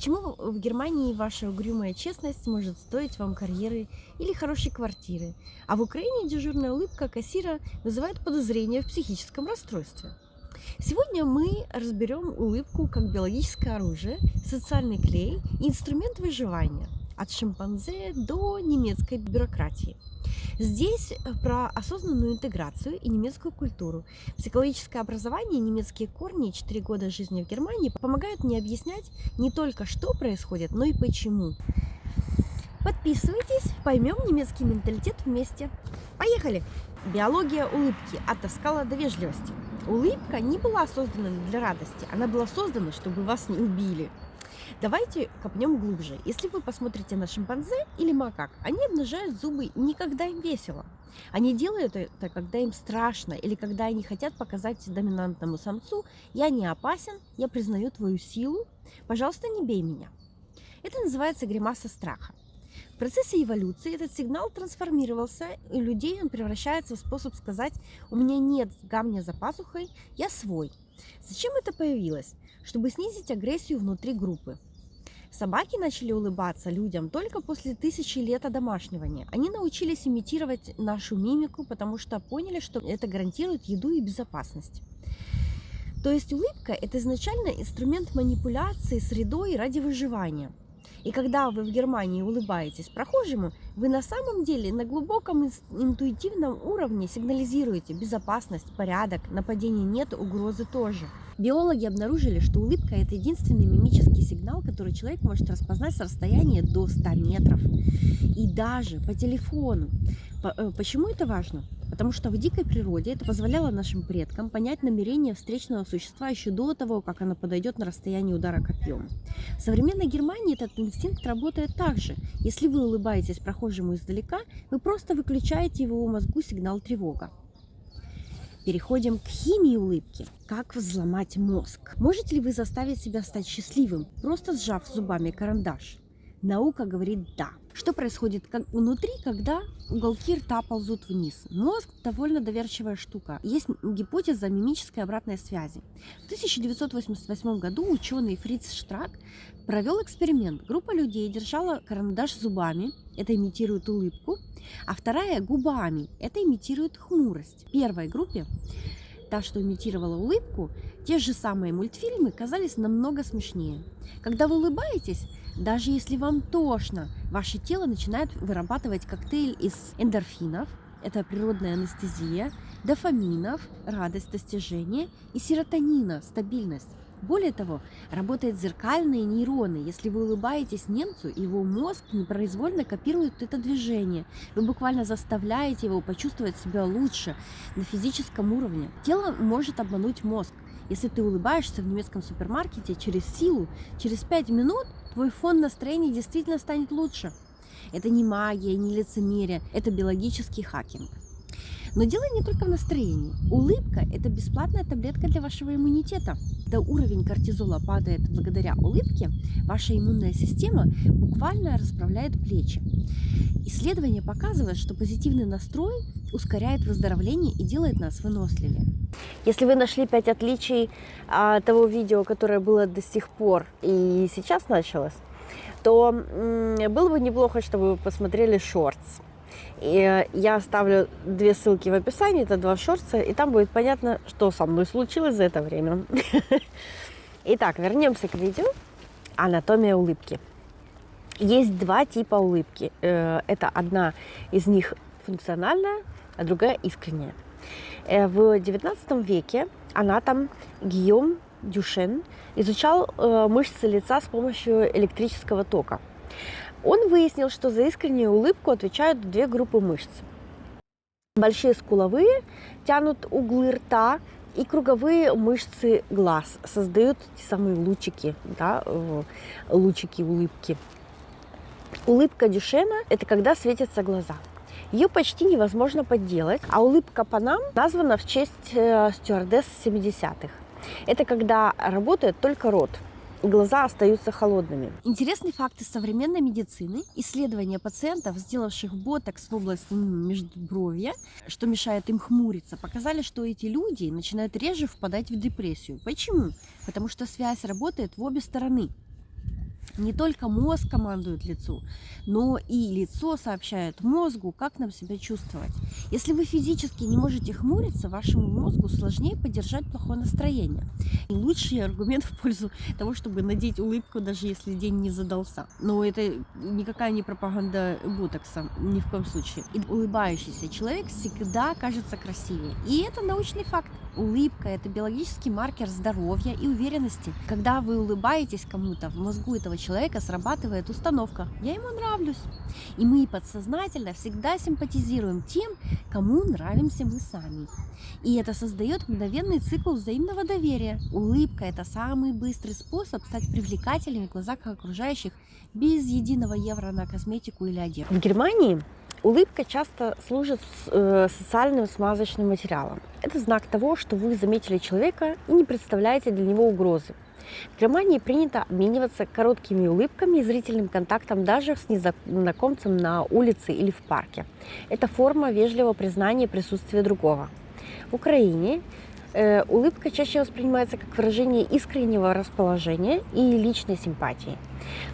Почему в Германии ваша угрюмая честность может стоить вам карьеры или хорошей квартиры, а в Украине дежурная улыбка кассира вызывает подозрение в психическом расстройстве? Сегодня мы разберем улыбку как биологическое оружие, социальный клей и инструмент выживания, от шимпанзе до немецкой бюрократии. Здесь про осознанную интеграцию и немецкую культуру. Психологическое образование, немецкие корни и 4 года жизни в Германии помогают мне объяснять не только, что происходит, но и почему. Подписывайтесь, поймем немецкий менталитет вместе. Поехали! Биология улыбки от оскала до вежливости. Улыбка не была создана для радости, она была создана, чтобы вас не убили. Давайте копнем глубже. Если вы посмотрите на шимпанзе или макак, они обнажают зубы не когда им весело. Они делают это, когда им страшно или когда они хотят показать доминантному самцу: «Я не опасен, я признаю твою силу, пожалуйста, не бей меня». Это называется гримаса страха. В процессе эволюции этот сигнал трансформировался, и у людей он превращается в способ сказать: «У меня нет камня за пазухой, я свой». Зачем это появилось? Чтобы снизить агрессию внутри группы. Собаки начали улыбаться людям только после тысячи лет одомашнивания. Они научились имитировать нашу мимику, потому что поняли, что это гарантирует еду и безопасность. То есть улыбка – это изначально инструмент манипуляции средой ради выживания. И когда вы в Германии улыбаетесь прохожему, вы на самом деле на глубоком интуитивном уровне сигнализируете безопасность, порядок, нападения нет, угрозы тоже. Биологи обнаружили, что улыбка – это единственный мимический сигнал, который человек может распознать с расстояния до 100 метров. И даже по телефону. Почему это важно? Потому что в дикой природе это позволяло нашим предкам понять намерение встречного существа еще до того, как оно подойдет на расстояние удара копьем. В современной Германии этот инстинкт работает так же. Если вы улыбаетесь прохожему издалека, вы просто выключаете в его мозгу сигнал тревога. Переходим к химии улыбки. Как взломать мозг? Можете ли вы заставить себя стать счастливым, просто сжав зубами карандаш? Наука говорит «да». Что происходит внутри, когда уголки рта ползут вниз? Мозг довольно доверчивая штука. Есть гипотеза мимической обратной связи. В 1988 году ученый Фриц Штрак провел эксперимент. Группа людей держала карандаш зубами, это имитирует улыбку, а вторая губами, это имитирует хмурость. В первой группе, та, что имитировала улыбку, те же самые мультфильмы казались намного смешнее. Когда вы улыбаетесь, даже если вам тошно, ваше тело начинает вырабатывать коктейль из эндорфинов, это природная анестезия, дофаминов, радость достижения, и серотонина, стабильность. Более того, работают зеркальные нейроны. Если вы улыбаетесь немцу, его мозг непроизвольно копирует это движение. Вы буквально заставляете его почувствовать себя лучше на физическом уровне. Тело может обмануть мозг. Если ты улыбаешься в немецком супермаркете через силу, через 5 минут твой фон настроения действительно станет лучше. Это не магия, не лицемерие, это биологический хакинг. Но дело не только в настроении. Улыбка – это бесплатная таблетка для вашего иммунитета. Когда уровень кортизола падает благодаря улыбке, ваша иммунная система буквально расправляет плечи. Исследования показывают, что позитивный настрой ускоряет выздоровление и делает нас выносливее. Если вы нашли 5 отличий от того видео, которое было до сих пор и сейчас началось, то было бы неплохо, чтобы вы посмотрели шортс. И я оставлю 2 ссылки в описании, это 2 шортса, и там будет понятно, что со мной случилось за это время. Итак, вернемся к видео. Анатомия улыбки. Есть 2 типа улыбки. Это одна из них функциональная, а другая искренняя. В 19 веке анатом Гийом Дюшен изучал мышцы лица с помощью электрического тока. Он выяснил, что за искреннюю улыбку отвечают 2 группы мышц. Большие скуловые тянут углы рта, и круговые мышцы глаз создают те самые лучики, да, лучики улыбки. Улыбка Дюшена – это когда светятся глаза. Ее почти невозможно подделать, а улыбка Панам названа в честь стюардесс 70-х. Это когда работает только рот. Глаза остаются холодными. Интересный факт из современной медицины. Исследования пациентов, сделавших ботокс в области межбровья, что мешает им хмуриться, показали, что эти люди начинают реже впадать в депрессию. Почему? Потому что связь работает в обе стороны. Не только мозг командует лицу, но и лицо сообщает мозгу, как нам себя чувствовать. Если вы физически не можете хмуриться, вашему мозгу сложнее поддержать плохое настроение. И лучший аргумент в пользу того, чтобы надеть улыбку, даже если день не задался. Но это никакая не пропаганда ботокса, ни в коем случае. И улыбающийся человек всегда кажется красивее. И это научный факт. Улыбка – это биологический маркер здоровья и уверенности. Когда вы улыбаетесь кому-то, в мозгу этого человека срабатывает установка «я ему нравлюсь». И мы подсознательно всегда симпатизируем тем, кому нравимся мы сами. И это создает мгновенный цикл взаимного доверия. Улыбка – это самый быстрый способ стать привлекательным в глазах окружающих без единого евро на косметику или одежду. В Германии улыбка часто служит социальным смазочным материалом. Это знак того, что вы заметили человека и не представляете для него угрозы. В Германии принято обмениваться короткими улыбками и зрительным контактом даже с незнакомцем на улице или в парке. Это форма вежливого признания присутствия другого. В Украине улыбка чаще воспринимается как выражение искреннего расположения и личной симпатии.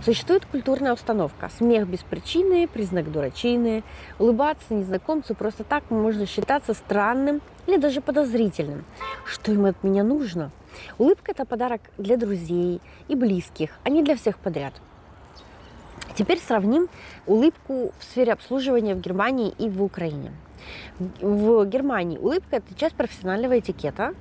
Существует культурная установка. Смех без причины – признак дурачины. Улыбаться незнакомцу просто так можно считаться странным или даже подозрительным. Что им от меня нужно? Улыбка – это подарок для друзей и близких, а не для всех подряд. Теперь сравним улыбку в сфере обслуживания в Германии и в Украине. В Германии улыбка – это часть профессионального этикета.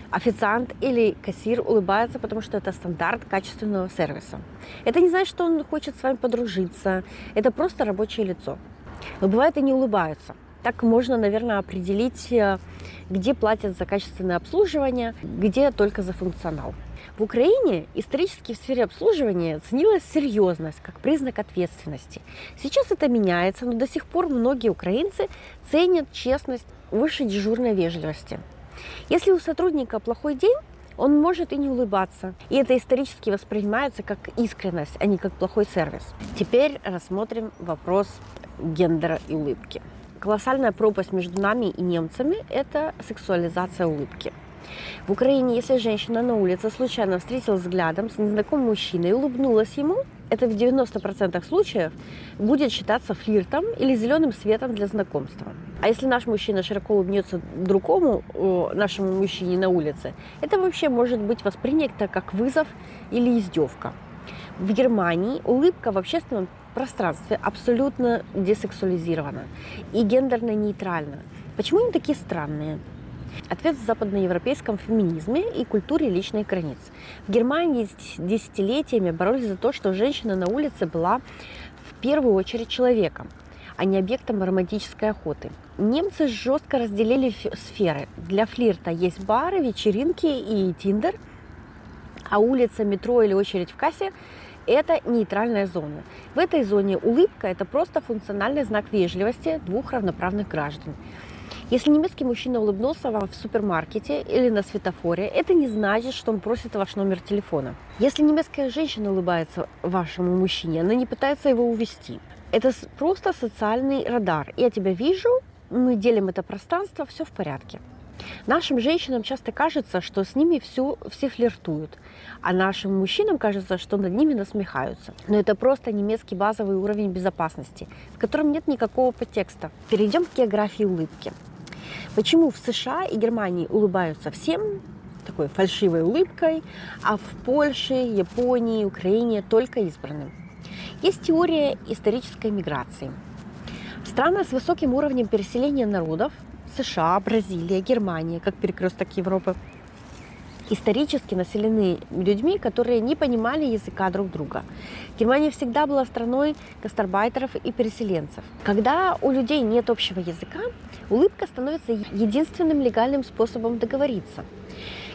Официант или кассир улыбается, потому что это стандарт качественного сервиса. Это не значит, что он хочет с вами подружиться. Это просто рабочее лицо. Но бывает и не улыбаются. Так можно, наверное, определить, где платят за качественное обслуживание, где только за функционал. В Украине исторически в сфере обслуживания ценилась серьезность как признак ответственности. Сейчас это меняется, но до сих пор многие украинцы ценят честность выше дежурной вежливости. Если у сотрудника плохой день, он может и не улыбаться. И это исторически воспринимается как искренность, а не как плохой сервис. Теперь рассмотрим вопрос гендера и улыбки. Колоссальная пропасть между нами и немцами – это сексуализация улыбки. В Украине, если женщина на улице случайно встретилась взглядом с незнакомым мужчиной и улыбнулась ему, это в 90% случаев будет считаться флиртом или зеленым светом для знакомства. А если наш мужчина широко улыбнется другому нашему мужчине на улице, это вообще может быть воспринято как вызов или издевка. В Германии улыбка в общественном пространстве абсолютно десексуализирована и гендерно-нейтральна. Почему они такие странные? Ответ в западноевропейском феминизме и культуре личных границ. В Германии десятилетиями боролись за то, что женщина на улице была в первую очередь человеком, а не объектом романтической охоты. Немцы жестко разделили сферы. Для флирта есть бары, вечеринки и тиндер, а улица, метро или очередь в кассе – это нейтральная зона. В этой зоне улыбка – это просто функциональный знак вежливости двух равноправных граждан. Если немецкий мужчина улыбнулся вам в супермаркете или на светофоре, это не значит, что он просит ваш номер телефона. Если немецкая женщина улыбается вашему мужчине, она не пытается его увести. Это просто социальный радар. Я тебя вижу, мы делим это пространство, все в порядке. Нашим женщинам часто кажется, что с ними все флиртуют, а нашим мужчинам кажется, что над ними насмехаются. Но это просто немецкий базовый уровень безопасности, в котором нет никакого подтекста. Перейдем к географии улыбки. Почему в США и Германии улыбаются всем такой фальшивой улыбкой, а в Польше, Японии, Украине только избранным? Есть теория исторической миграции. Страны с высоким уровнем переселения народов – США, Бразилия, Германия, как перекресток Европы – исторически населены людьми, которые не понимали языка друг друга. Германия всегда была страной гастарбайтеров и переселенцев. Когда у людей нет общего языка, улыбка становится единственным легальным способом договориться.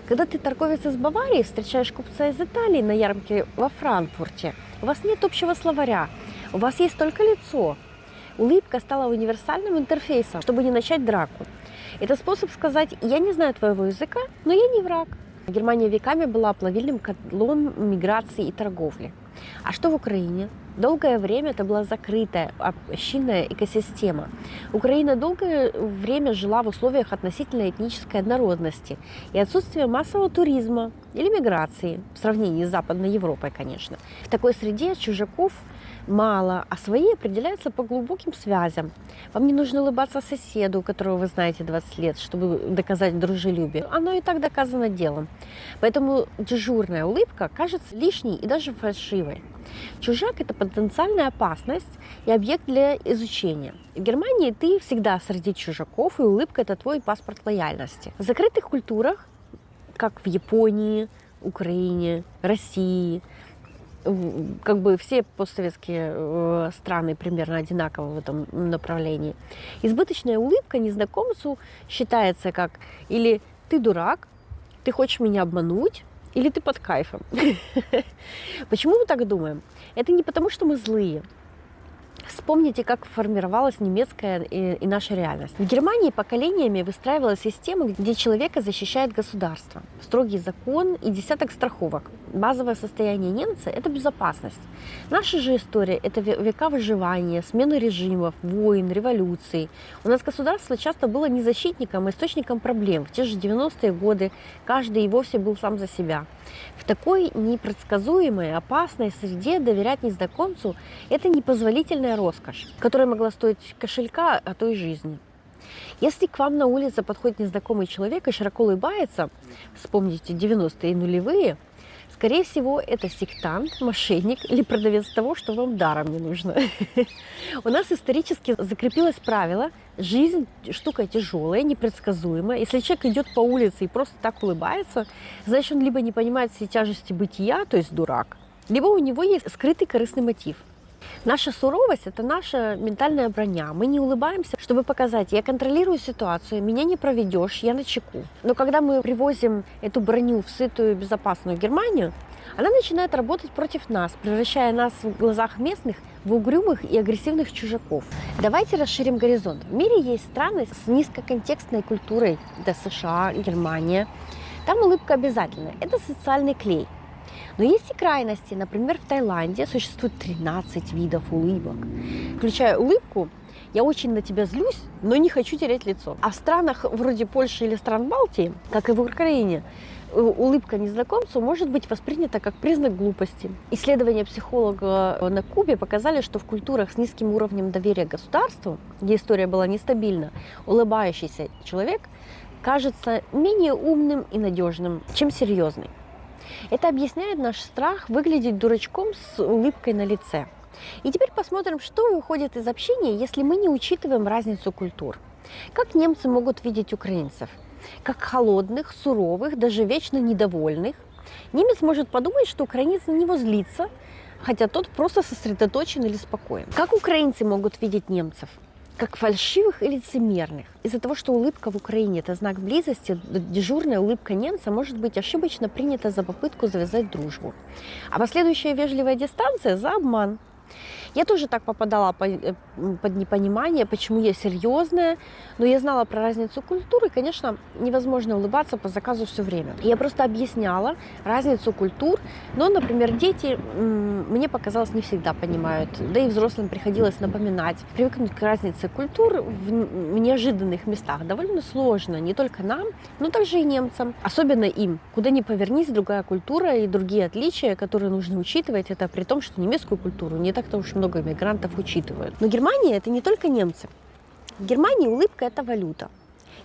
Когда ты торговец из Баварии, встречаешь купца из Италии на ярмарке во Франкфурте, у вас нет общего словаря, у вас есть только лицо. Улыбка стала универсальным интерфейсом, чтобы не начать драку. Это способ сказать: «Я не знаю твоего языка, но я не враг». Германия веками была плавильным котлом миграции и торговли. А что в Украине? Долгое время это была закрытая общинная экосистема. Украина долгое время жила в условиях относительно этнической однородности и отсутствия массового туризма или миграции, в сравнении с Западной Европой, конечно. В такой среде чужаков мало, а свои определяются по глубоким связям. Вам не нужно улыбаться соседу, которого вы знаете 20 лет, чтобы доказать дружелюбие. Оно и так доказано делом. Поэтому дежурная улыбка кажется лишней и даже фальшивой. Чужак – это потенциальная опасность и объект для изучения. В Германии ты всегда среди чужаков, и улыбка – это твой паспорт лояльности. В закрытых культурах, как в Японии, Украине, России, как бы все постсоветские страны примерно одинаковы в этом направлении, избыточная улыбка незнакомцу считается как или ты дурак, ты хочешь меня обмануть, или ты под кайфом. Почему мы так думаем? Это не потому, что мы злые. Вспомните, как формировалась немецкая и наша реальность. В Германии поколениями выстраивалась система, где человека защищает государство. Строгий закон и десяток страховок. Базовое состояние немца – это безопасность. Наша же история – это века выживания, смены режимов, войн, революций. У нас государство часто было не защитником, а источником проблем. В те же 90-е годы каждый и вовсе был сам за себя. В такой непредсказуемой, опасной среде доверять незнакомцу – это непозволительная роскошь, которая могла стоить кошелька, а то и жизни. Если к вам на улице подходит незнакомый человек и широко улыбается, вспомните 90-е и нулевые, скорее всего, это сектант, мошенник или продавец того, что вам даром не нужно. У нас исторически закрепилось правило: жизнь штука тяжелая, непредсказуемая. Если человек идет по улице и просто так улыбается, значит, он либо не понимает всей тяжести бытия, то есть дурак, либо у него есть скрытый корыстный мотив. Наша суровость – это наша ментальная броня. Мы не улыбаемся, чтобы показать: я контролирую ситуацию, меня не проведешь, я начеку. Но когда мы привозим эту броню в сытую, безопасную Германию, она начинает работать против нас, превращая нас в глазах местных в угрюмых и агрессивных чужаков. Давайте расширим горизонт. В мире есть страны с низкоконтекстной культурой. Это США, Германия. Там улыбка обязательна. Это социальный клей. Но есть и крайности. Например, в Таиланде существует 13 видов улыбок. Включая улыбку «я очень на тебя злюсь, но не хочу терять лицо». А в странах вроде Польши или стран Балтии, как и в Украине, улыбка незнакомцу может быть воспринята как признак глупости. Исследования психолога на Кубе показали, что в культурах с низким уровнем доверия к государству, где история была нестабильна, улыбающийся человек кажется менее умным и надежным, чем серьезный. Это объясняет наш страх выглядеть дурачком с улыбкой на лице. И теперь посмотрим, что выходит из общения, если мы не учитываем разницу культур. Как немцы могут видеть украинцев? Как холодных, суровых, даже вечно недовольных. Немец может подумать, что украинец на него злится, хотя тот просто сосредоточен или спокоен. Как украинцы могут видеть немцев? Как фальшивых и лицемерных. Из-за того, что улыбка в Украине – это знак близости, дежурная улыбка немца может быть ошибочно принята за попытку завязать дружбу. А последующая вежливая дистанция – за обман. Я тоже так попадала под непонимание, почему я серьезная, но я знала про разницу культур, и, конечно, невозможно улыбаться по заказу все время. Я просто объясняла разницу культур, но, например, дети, мне показалось, не всегда понимают, да и взрослым приходилось напоминать. Привыкнуть к разнице культур в неожиданных местах довольно сложно, не только нам, но также и немцам, особенно им. Куда ни повернись, другая культура и другие отличия, которые нужно учитывать, это при том, что немецкую культуру не так-то уж много мигрантов учитывают. Но Германия – это не только немцы. В Германии улыбка – это валюта.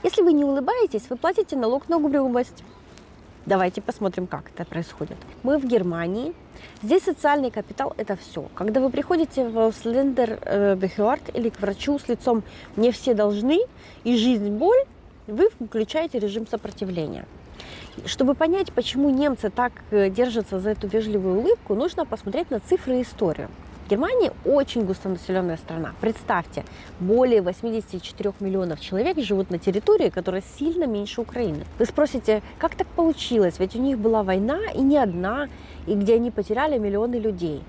Если вы не улыбаетесь, вы платите налог на угрюмость. Давайте посмотрим, как это происходит. Мы в Германии. Здесь социальный капитал – это все. Когда вы приходите в Ausländerbehörde или к врачу с лицом «мне все должны» и «жизнь – боль», вы включаете режим сопротивления. Чтобы понять, почему немцы так держатся за эту вежливую улыбку, нужно посмотреть на цифры и историю. Германия очень густонаселенная страна. Представьте, более 84 миллионов человек живут на территории, которая сильно меньше Украины. Вы спросите, как так получилось? Ведь у них была война, и не одна, и где они потеряли миллионы людей.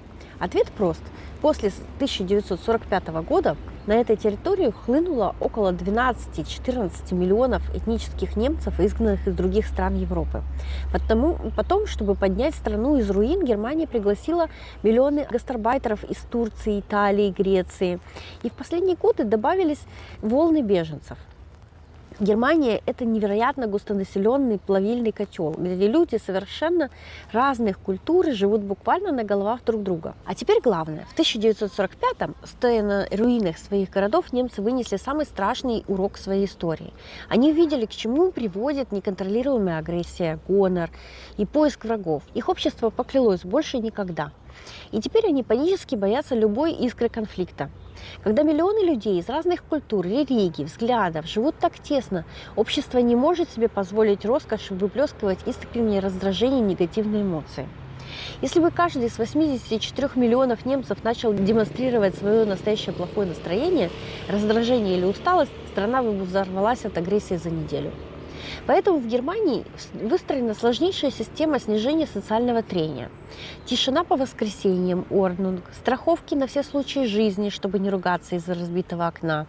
Ответ прост. После 1945 года на этой территории хлынуло около 12-14 миллионов этнических немцев, изгнанных из других стран Европы. Потом, чтобы поднять страну из руин, Германия пригласила миллионы гастарбайтеров из Турции, Италии, Греции. И в последние годы добавились волны беженцев. Германия – это невероятно густонаселенный плавильный котел, где люди совершенно разных культур живут буквально на головах друг друга. А теперь главное. В 1945-м, стоя на руинах своих городов, немцы вынесли самый страшный урок своей истории. Они увидели, к чему приводит неконтролируемая агрессия, гонор и поиск врагов. Их общество поклялось больше никогда. И теперь они панически боятся любой искры конфликта. Когда миллионы людей из разных культур, религий, взглядов живут так тесно, общество не может себе позволить роскошь выплескивать искреннее раздражение и негативные эмоции. Если бы каждый из 84 миллионов немцев начал демонстрировать свое настоящее плохое настроение, раздражение или усталость, страна бы взорвалась от агрессии за неделю. Поэтому в Германии выстроена сложнейшая система снижения социального трения. Тишина по воскресеньям, орднунг, страховки на все случаи жизни, чтобы не ругаться из-за разбитого окна.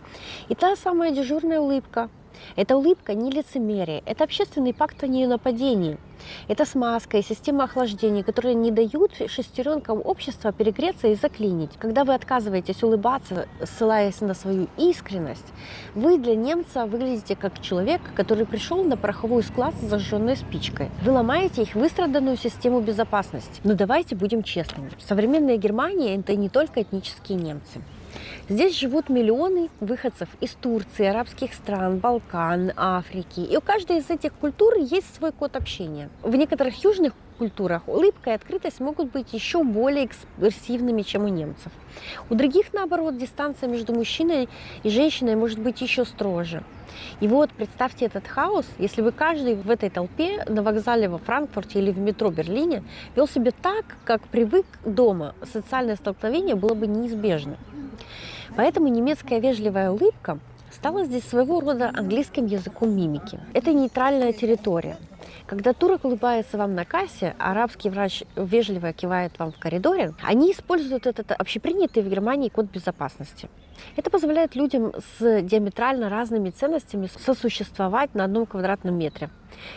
И та самая дежурная улыбка. Эта улыбка не лицемерие, это общественный пакт о ненападении. Это смазка и система охлаждения, которые не дают шестеренкам общества перегреться и заклинить. Когда вы отказываетесь улыбаться, ссылаясь на свою искренность, вы для немца выглядите как человек, который пришел на пороховой склад с зажженной спичкой. Вы ломаете их выстраданную систему безопасности. Но давайте будем честными. Современная Германия – это не только этнические немцы. Здесь живут миллионы выходцев из Турции, арабских стран, Балкан, Африки. И у каждой из этих культур есть свой код общения. В некоторых южных культурах улыбка и открытость могут быть еще более экспрессивными, чем у немцев. У других, наоборот, дистанция между мужчиной и женщиной может быть еще строже. И вот представьте этот хаос, если бы каждый в этой толпе на вокзале во Франкфурте или в метро Берлине вел себя так, как привык дома. Социальное столкновение было бы неизбежно. Поэтому немецкая вежливая улыбка стала здесь своего рода английским языком мимики. Это нейтральная территория. Когда турок улыбается вам на кассе, а арабский врач вежливо кивает вам в коридоре, они используют этот общепринятый в Германии код безопасности. Это позволяет людям с диаметрально разными ценностями сосуществовать на одном квадратном метре,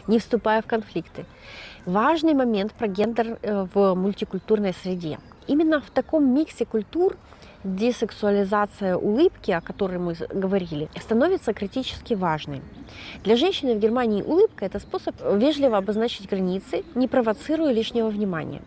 не вступая в конфликты. Важный момент про гендер в мультикультурной среде. Именно в таком миксе культур десексуализация улыбки, о которой мы говорили, становится критически важной. Для женщины в Германии улыбка – это способ вежливо обозначить границы, не провоцируя лишнего внимания.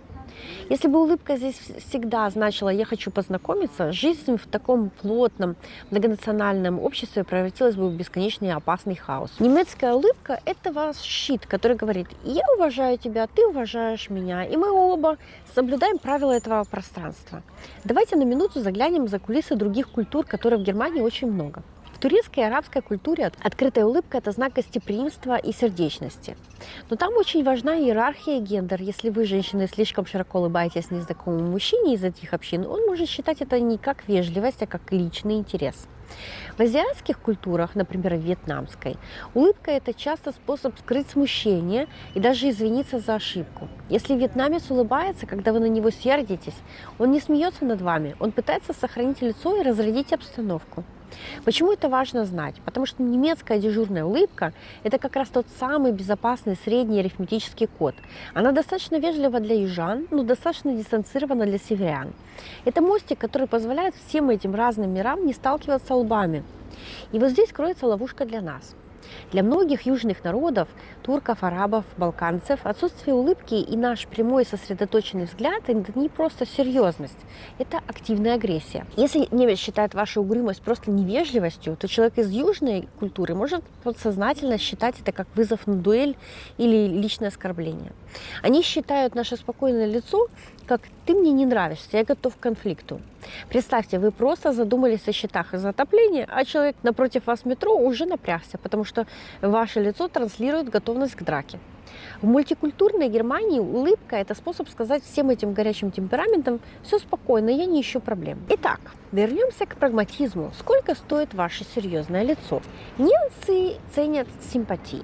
Если бы улыбка здесь всегда значила «я хочу познакомиться», жизнь в таком плотном, многонациональном обществе превратилась бы в бесконечный опасный хаос. Немецкая улыбка – это ваш щит, который говорит «я уважаю тебя, ты уважаешь меня, и мы оба соблюдаем правила этого пространства». Давайте на минуту заглянем за кулисы других культур, которых в Германии очень много. В турецкой и арабской культуре открытая улыбка – это знак гостеприимства и сердечности. Но там очень важна иерархия и гендер. Если вы, женщины, слишком широко улыбаетесь незнакомому мужчине из этих общин, он может считать это не как вежливость, а как личный интерес. В азиатских культурах, например, вьетнамской, улыбка – это часто способ скрыть смущение и даже извиниться за ошибку. Если вьетнамец улыбается, когда вы на него сердитесь, он не смеется над вами, он пытается сохранить лицо и разрядить обстановку. Почему это важно знать? Потому что немецкая дежурная улыбка – это как раз тот самый безопасный средний арифметический код. Она достаточно вежлива для южан, но достаточно дистанцирована для северян. Это мостик, который позволяет всем этим разным мирам не сталкиваться лбами. И вот здесь кроется ловушка для нас. Для многих южных народов, турков, арабов, балканцев, отсутствие улыбки и наш прямой сосредоточенный взгляд – это не просто серьезность, это активная агрессия. Если немец считает вашу угрюмость просто невежливостью, то человек из южной культуры может подсознательно считать это как вызов на дуэль или личное оскорбление. Они считают наше спокойное лицо как «ты мне не нравишься, я готов к конфликту». Представьте, вы просто задумались о счетах из-за отопления, а человек напротив вас в метро уже напрягся, потому что ваше лицо транслирует готовность к драке. В мультикультурной Германии улыбка – это способ сказать всем этим горячим темпераментам «все спокойно, я не ищу проблем». Итак, вернемся к прагматизму. Сколько стоит ваше серьезное лицо? Немцы ценят симпатии.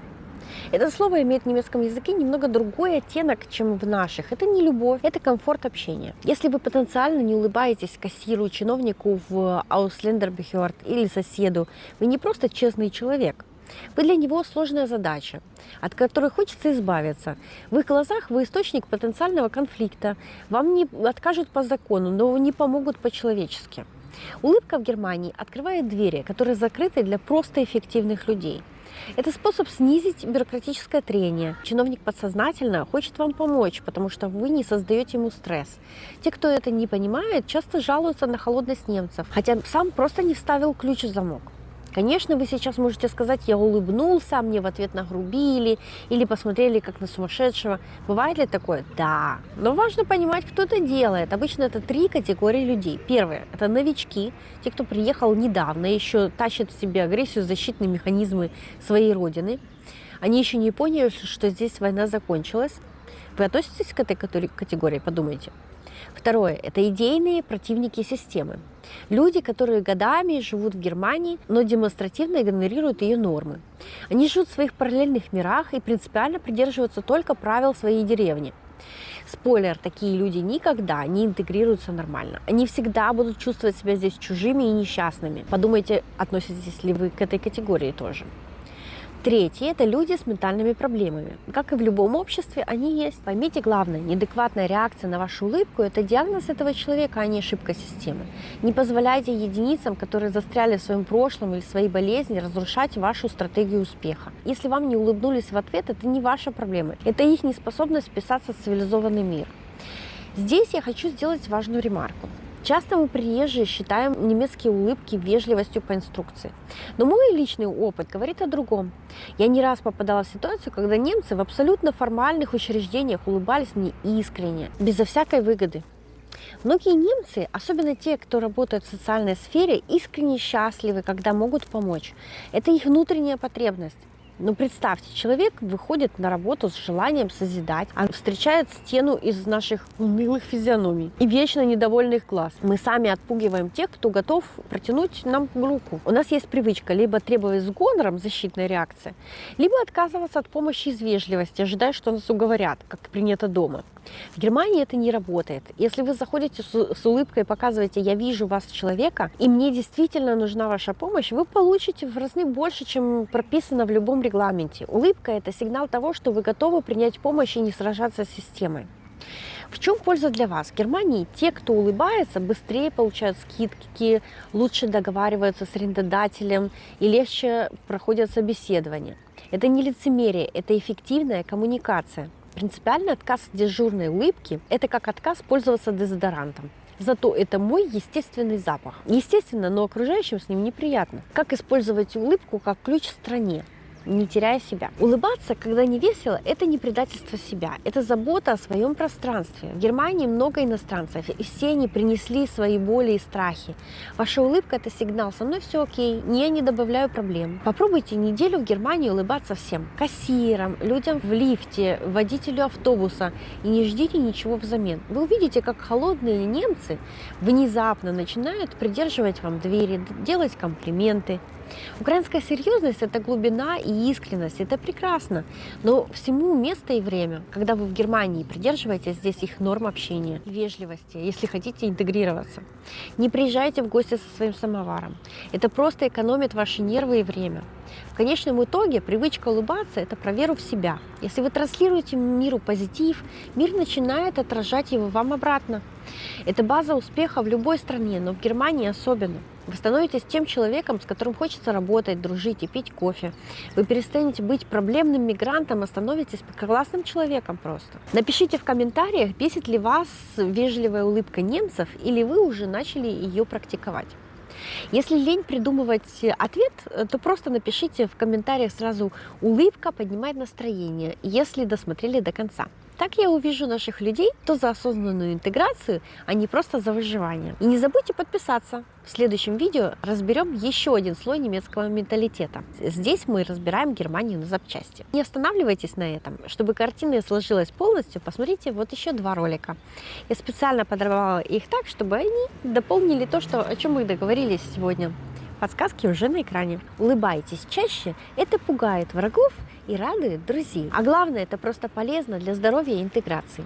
Это слово имеет в немецком языке немного другой оттенок, чем в наших. Это не любовь, это комфорт общения. Если вы потенциально не улыбаетесь кассиру, чиновнику в Ausländerbehörde или соседу, вы не просто честный человек. Вы для него сложная задача, от которой хочется избавиться. В их глазах вы источник потенциального конфликта. Вам не откажут по закону, но не помогут по-человечески. Улыбка в Германии открывает двери, которые закрыты для просто эффективных людей. Это способ снизить бюрократическое трение. Чиновник подсознательно хочет вам помочь, потому что вы не создаете ему стресс. Те, кто это не понимает, часто жалуются на холодность немцев, хотя сам просто не вставил ключ в замок. Конечно, вы сейчас можете сказать: я улыбнулся, а мне в ответ нагрубили или посмотрели как на сумасшедшего. Бывает ли такое? Да. Но важно понимать, кто это делает. Обычно это 3 категории людей. Первое – это новички, те, кто приехал недавно, еще тащат в себе агрессию, защитные механизмы своей родины. Они еще не поняли, что здесь война закончилась. Вы относитесь к этой категории? Подумайте. Второе – это идейные противники системы. Люди, которые годами живут в Германии, но демонстративно игнорируют ее нормы. Они живут в своих параллельных мирах и принципиально придерживаются только правил своей деревни. Спойлер, такие люди никогда не интегрируются нормально. Они всегда будут чувствовать себя здесь чужими и несчастными. Подумайте, относитесь ли вы к этой категории тоже. Третье – это люди с ментальными проблемами. Как и в любом обществе, они есть. Поймите главное, неадекватная реакция на вашу улыбку – это диагноз этого человека, а не ошибка системы. Не позволяйте единицам, которые застряли в своем прошлом или своей болезни, разрушать вашу стратегию успеха. Если вам не улыбнулись в ответ, это не ваша проблема. Это их неспособность вписаться в цивилизованный мир. Здесь я хочу сделать важную ремарку. Часто мы, приезжие, считаем немецкие улыбки вежливостью по инструкции. Но мой личный опыт говорит о другом. Я не раз попадала в ситуацию, когда немцы в абсолютно формальных учреждениях улыбались мне искренне, безо всякой выгоды. Многие немцы, особенно те, кто работает в социальной сфере, искренне счастливы, когда могут помочь. Это их внутренняя потребность. Но представьте, человек выходит на работу с желанием созидать, а встречает стену из наших унылых физиономий и вечно недовольных глаз. Мы сами отпугиваем тех, кто готов протянуть нам руку. У нас есть привычка либо требовать с гонором защитной реакции, либо отказываться от помощи из вежливости, ожидая, что нас уговорят, как принято дома. В Германии это не работает. Если вы заходите с улыбкой и показываете: я вижу вас, человека, и мне действительно нужна ваша помощь, вы получите в разы больше, чем прописано в любом регламенте. Улыбка – это сигнал того, что вы готовы принять помощь и не сражаться с системой. В чем польза для вас? В Германии те, кто улыбается, быстрее получают скидки, лучше договариваются с арендодателем и легче проходят собеседование. Это не лицемерие, это эффективная коммуникация. Принципиальный отказ от дежурной улыбки – это как отказ пользоваться дезодорантом. Зато это мой естественный запах. Естественно, но окружающим с ним неприятно. Как использовать улыбку как ключ в стране, не теряя себя? Улыбаться, когда не весело, это не предательство себя, это забота о своем пространстве. В Германии много иностранцев, и все они принесли свои боли и страхи. Ваша улыбка – это сигнал: со мной все окей, я не добавляю проблем. Попробуйте неделю в Германии улыбаться всем: кассирам, людям в лифте, водителю автобуса, и не ждите ничего взамен. Вы увидите, как холодные немцы внезапно начинают придерживать вам двери, делать комплименты. Украинская серьезность – это глубина и искренность, это прекрасно, но всему место и время. Когда вы в Германии, придерживайтесь здесь их норм общения и вежливости, если хотите интегрироваться. Не приезжайте в гости со своим самоваром, это просто экономит ваши нервы и время. В конечном итоге привычка улыбаться – это про веру в себя. Если вы транслируете миру позитив, мир начинает отражать его вам обратно. Это база успеха в любой стране, но в Германии особенно. Вы становитесь тем человеком, с которым хочется работать, дружить и пить кофе. Вы перестанете быть проблемным мигрантом, а становитесь классным человеком просто. Напишите в комментариях, бесит ли вас вежливая улыбка немцев, или вы уже начали ее практиковать. Если лень придумывать ответ, то просто напишите в комментариях сразу: улыбка поднимает настроение, если досмотрели до конца. Так я увижу наших людей, кто за осознанную интеграцию, а не просто за выживание. И не забудьте подписаться. В следующем видео разберем еще один слой немецкого менталитета. Здесь мы разбираем Германию на запчасти. Не останавливайтесь на этом. Чтобы картина сложилась полностью, посмотрите вот еще 2 ролика. Я специально подробила их так, чтобы они дополнили то, о чем мы договорились сегодня. Подсказки уже на экране. Улыбайтесь чаще, это пугает врагов и радует друзей. А главное, это просто полезно для здоровья и интеграции.